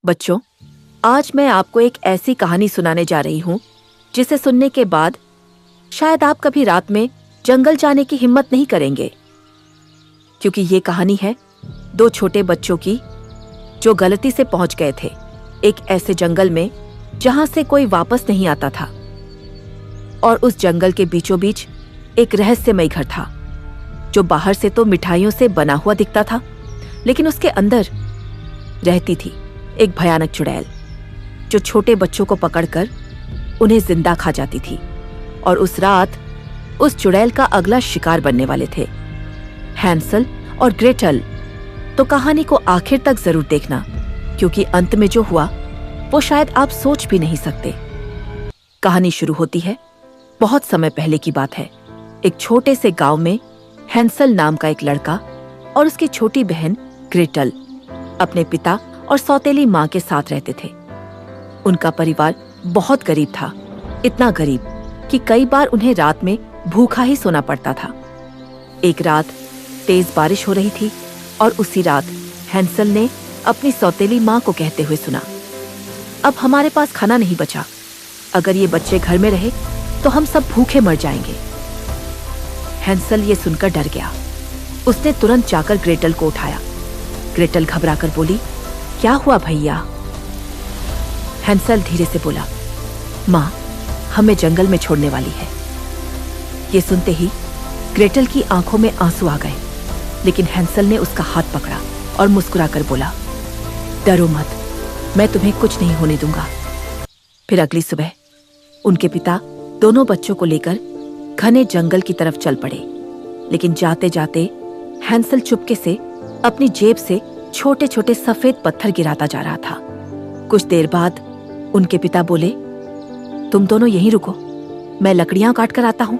बच्चों, आज मैं आपको एक ऐसी कहानी सुनाने जा रही हूँ जिसे सुनने के बाद शायद आप कभी रात में जंगल जाने की हिम्मत नहीं करेंगे, क्योंकि ये कहानी है दो छोटे बच्चों की जो गलती से पहुंच गए थे एक ऐसे जंगल में जहां से कोई वापस नहीं आता था। और उस जंगल के बीचों बीच एक रहस्यमय घर था जो बाहर से तो मिठाइयों से बना हुआ दिखता था, लेकिन उसके अंदर रहती थी एक भयानक चुड़ैल जो छोटे बच्चों को पकड़कर उन्हें जिंदा खा जाती थी। और उस रात उस चुड़ैल का अगला शिकार बनने वाले थे हैंसल और ग्रेटल। तो कहानी को आखिर तक जरूर देखना, क्योंकि अंत में जो हुआ वो शायद आप सोच भी नहीं सकते। कहानी शुरू होती है बहुत समय पहले की बात है। एक छोटे से गांव में हैंसल नाम का एक लड़का और उसकी छोटी बहन ग्रेटल अपने पिता और सौतेली माँ के साथ रहते थे। उनका परिवार बहुत गरीब था, इतना गरीब कि कई बार उन्हें रात में भूखा ही सोना पड़ता था। एक रात तेज बारिश हो रही थी और उसी रात हैंसल ने अपनी सौतेली माँ को कहते हुए सुना, अब हमारे पास खाना नहीं बचा, अगर ये बच्चे घर में रहे तो हम सब भूखे मर जाएंगे। हैंसल ये सुनकर डर गया। उसने तुरंत जाकर ग्रेटल को उठाया। ग्रेटल घबराकर बोली, क्या हुआ भैया? हैंसल धीरे से बोला, माँ हमें जंगल में छोड़ने वाली है। ये सुनते ही ग्रेटल की आंखों में आंसू आ गए, लेकिन हैंसल ने उसका हाथ पकड़ा और मुस्कुराकर बोला, डरो मत, मैं तुम्हें कुछ नहीं होने दूंगा। फिर अगली सुबह उनके पिता दोनों बच्चों को लेकर घने जंगल की तरफ चल पड़े। लेकिन जाते जाते हैंसल चुपके से अपनी जेब से छोटे छोटे सफेद पत्थर गिराता जा रहा था। कुछ देर बाद उनके पिता बोले, तुम दोनों यहीं रुको, मैं लकड़ियां काट कर आता हूं।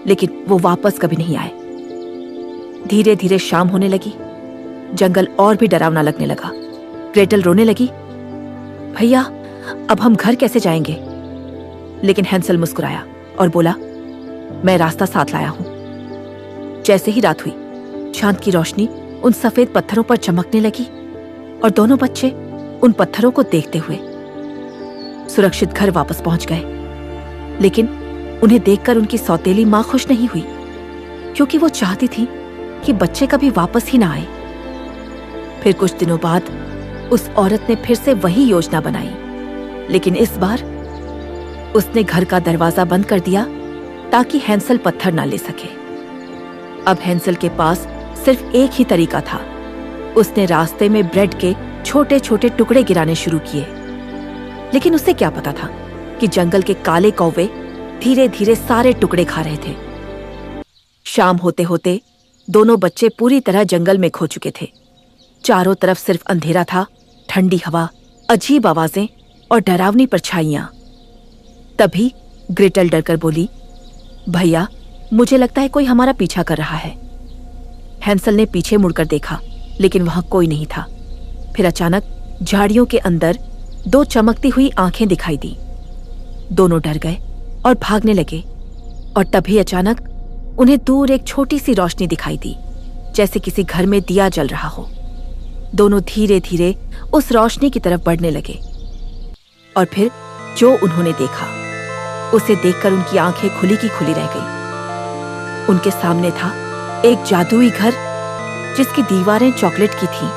लेकिन वो वापस कभी नहीं आए। धीरे धीरे शाम होने लगी, जंगल और भी डरावना लगने लगा। ग्रेटल रोने लगी, भैया अब हम घर कैसे जाएंगे? लेकिन हैंसल मुस्कुराया और बोला, मैं रास्ता साथ लाया हूं। जैसे ही रात हुई, चांद की रोशनी उन सफेद पत्थरों पर चमकने लगी और दोनों बच्चे उन पत्थरों को देखते हुए सुरक्षित घर वापस पहुंच गए। लेकिन उन्हें देखकर उनकी सौतेली मां खुश नहीं हुई, क्योंकि वो चाहती थी कि बच्चे कभी वापस ही ना आए। फिर कुछ दिनों बाद उस औरत ने फिर से वही योजना बनाई, लेकिन इस बार उसने घर का दरवाजा बंद कर दिया ताकि हैंसल पत्थर ना ले सके। अब हैंसल के पास सिर्फ एक ही तरीका था। उसने रास्ते में ब्रेड के छोटे छोटे टुकड़े गिराने शुरू किए। लेकिन उसे क्या पता था कि जंगल के काले कौवे धीरे धीरे सारे टुकड़े खा रहे थे। शाम होते होते दोनों बच्चे पूरी तरह जंगल में खो चुके थे। चारों तरफ सिर्फ अंधेरा था, ठंडी हवा, अजीब आवाजें और डरावनी परछाइयां। तभी ग्रेटल डरकर बोली, भैया मुझे लगता है कोई हमारा पीछा कर रहा है। हैंसल ने पीछे मुड़कर देखा, लेकिन वहां कोई नहीं था। फिर अचानक झाड़ियों के अंदर दो चमकती हुई आंखें दिखाई दी। दोनों डर गए और भागने लगे, और तभी अचानक उन्हें दूर एक छोटी सी रोशनी दिखाई दी, जैसे किसी घर में दिया जल रहा हो। दोनों धीरे धीरे उस रोशनी की तरफ बढ़ने लगे, और फिर जो उन्होंने देखा उसे देखकर उनकी आंखें खुली की खुली रह गई। उनके सामने था एक जादुई घर, जिसकी दीवारें चॉकलेट की थीं,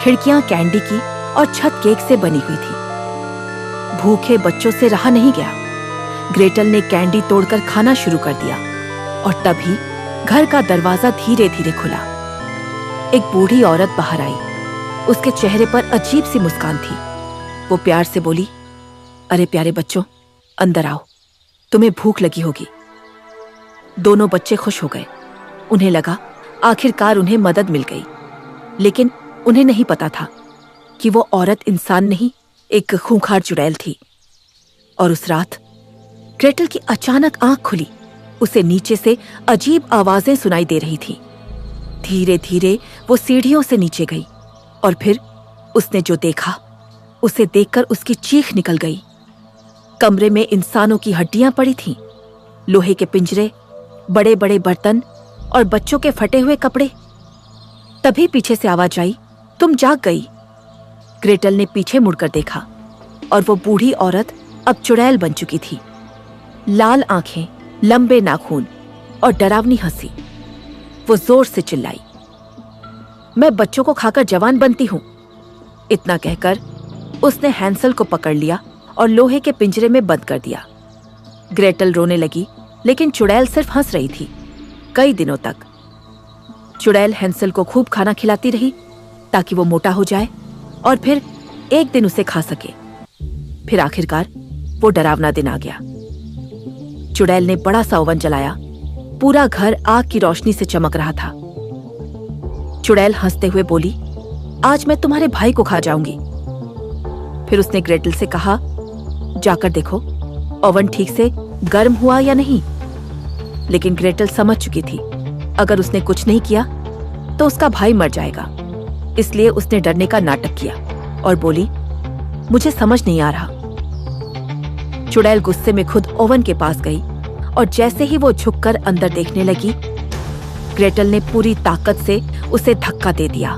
खिड़कियां कैंडी की और छत केक से बनी हुई थी। भूखे बच्चों से रहा नहीं गया। ग्रेटल ने कैंडी तोड़कर खाना शुरू कर दिया, और तभी घर का दरवाजा धीरे धीरे खुला। एक बूढ़ी औरत बाहर आई। उसके चेहरे पर अजीब सी मुस्कान थी। वो प्यार से बोली, अरे प्यारे बच्चों, अंदर आओ, तुम्हें भूख लगी होगी। दोनों बच्चे खुश हो गए। उन्हें लगा आखिरकार उन्हें मदद मिल गई। लेकिन उन्हें नहीं पता था कि वो औरत इंसान नहीं, एक खूंखार चुड़ैल थी। और उस रात ग्रेटल की अचानक आंख खुली। उसे नीचे से अजीब आवाजें सुनाई दे रही थीं। धीरे धीरे वो सीढ़ियों से नीचे गई, और फिर उसने जो देखा उसे देखकर उसकी चीख निकल गई। कमरे में इंसानों की हड्डियां पड़ी थीं, लोहे के पिंजरे, बड़े बड़े बर्तन और बच्चों के फटे हुए कपड़े। तभी पीछे से आवाज आई, तुम जाग गई। ग्रेटल ने पीछे मुड़कर देखा और वो बूढ़ी औरत अब चुड़ैल बन चुकी थी। लाल आंखें, लंबे नाखून और डरावनी हंसी। वो जोर से चिल्लाई, मैं बच्चों को खाकर जवान बनती हूं। इतना कहकर उसने हैंसल को पकड़ लिया और लोहे के पिंजरे में बंद कर दिया। ग्रेटल रोने लगी, लेकिन चुड़ैल सिर्फ हंस रही थी। कई दिनों तक चुड़ैल हैंसल को खूब खाना खिलाती रही ताकि वो मोटा हो जाए और फिर एक दिन उसे खा सके। फिर आखिरकार वो डरावना दिन आ गया। चुड़ैल ने बड़ा सा ओवन जलाया। पूरा घर आग की रोशनी से चमक रहा था। चुड़ैल हंसते हुए बोली, आज मैं तुम्हारे भाई को खा जाऊंगी। फिर उसने ग्रेटल से कहा, जाकर देखो ओवन ठीक से गर्म हुआ या नहीं। लेकिन ग्रेटल समझ चुकी थी अगर उसने कुछ नहीं किया तो उसका भाई मर जाएगा। इसलिए उसने डरने का नाटक किया और बोली, मुझे समझ नहीं आ रहा। चुड़ैल गुस्से में खुद ओवन के पास गई और जैसे ही वो झुककर अंदर देखने लगी, ग्रेटल ने पूरी ताकत से उसे धक्का दे दिया।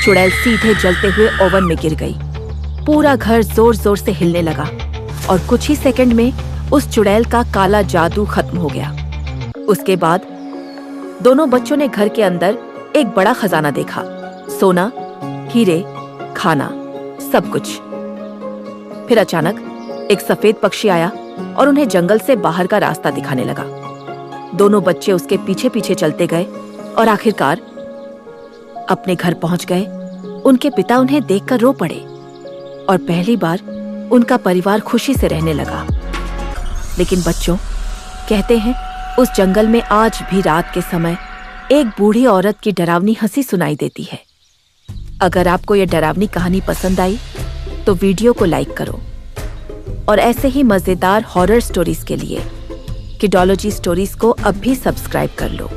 चुड़ैल सीधे जलते हुए ओवन में गिर गई। पूरा घर जोर जोर से हिलने लगा और कुछ ही सेकंड में उस चुड़ैल का काला जादू खत्म हो गया। उसके बाद दोनों बच्चों ने घर के अंदर एक बड़ा खजाना देखा। सोना, हीरे, खाना, सब कुछ। फिर अचानक एक सफेद पक्षी आया और उन्हें जंगल से बाहर का रास्ता दिखाने लगा। दोनों बच्चे उसके पीछे पीछे चलते गए और आखिरकार अपने घर पहुंच गए। उनके पिता उन्हें देखकर रो पड़े और पहली बार उनका परिवार खुशी से रहने लगा। लेकिन बच्चों, कहते हैं उस जंगल में आज भी रात के समय एक बूढ़ी औरत की डरावनी हंसी सुनाई देती है। अगर आपको यह डरावनी कहानी पसंद आई तो वीडियो को लाइक करो और ऐसे ही मजेदार हॉरर स्टोरीज के लिए किडोलॉजी स्टोरीज को अब भी सब्सक्राइब कर लो।